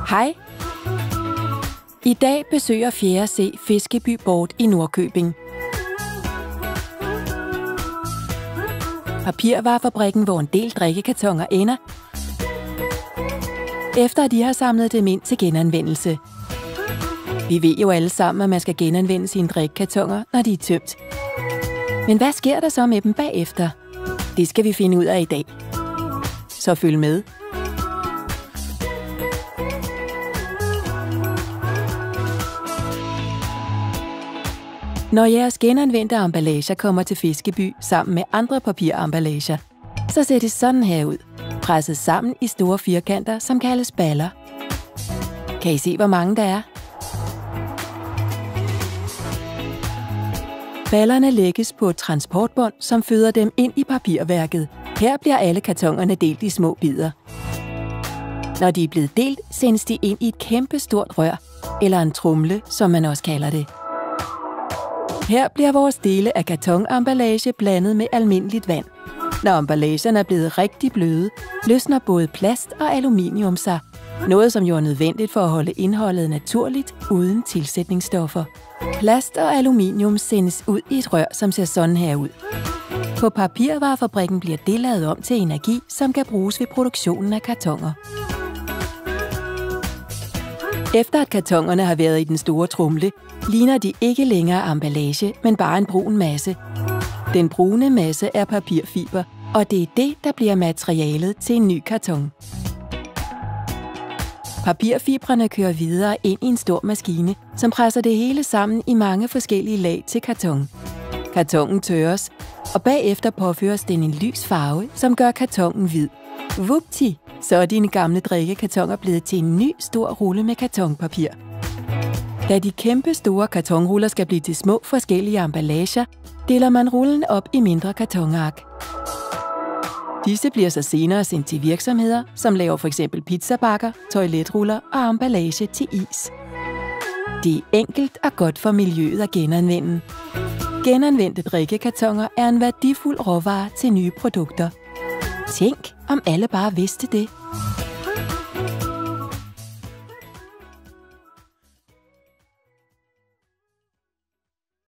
Hej! I dag besøger 4. C Fiskeby Board i Nordkøbing. Papirvarefabrikken, hvor en del drikkekartoner ender, efter at de har samlet dem ind til genanvendelse. Vi ved jo alle sammen, at man skal genanvende sine drikkekartoner, når de er tømt. Men hvad sker der så med dem bagefter? Det skal vi finde ud af i dag. Så følg med. Når jeres genanvendte emballager kommer til Fiskeby sammen med andre papiremballager, så ser det sådan her ud, presset sammen i store firkanter, som kaldes baller. Kan I se, hvor mange der er? Ballerne lægges på et transportbånd, som føder dem ind i papirværket. Her bliver alle kartonerne delt i små bidder. Når de er blevet delt, sendes de ind i et kæmpestort rør, eller en tromle, som man også kalder det. Her bliver vores dele af kartonemballage blandet med almindeligt vand. Når emballagerne er blevet rigtig bløde, løsner både plast og aluminium sig. Noget, som jo er nødvendigt for at holde indholdet naturligt uden tilsætningsstoffer. Plast og aluminium sendes ud i et rør, som ser sådan her ud. På papirvarefabrikken bliver det lavet om til energi, som kan bruges ved produktionen af kartoner. Efter at kartonerne har været i den store tromle, ligner de ikke længere emballage, men bare en brun masse. Den brune masse er papirfiber, og det er det, der bliver materialet til en ny karton. Papirfibrene kører videre ind i en stor maskine, som presser det hele sammen i mange forskellige lag til karton. Kartonen tørres, og bagefter påføres den en lys farve, som gør kartonen hvid. Vupti! Så er dine gamle drikkekartoner blevet til en ny stor rulle med kartonpapir. Da de kæmpe store kartonruller skal blive til små forskellige emballager, deler man rullen op i mindre kartonark. Disse bliver så senere sendt til virksomheder, som laver f.eks. pizzabakker, toiletruller og emballage til is. Det er enkelt og godt for miljøet at genanvende. Genanvendte drikkekartoner er en værdifuld råvare til nye produkter. Tænk, om alle bare vidste det.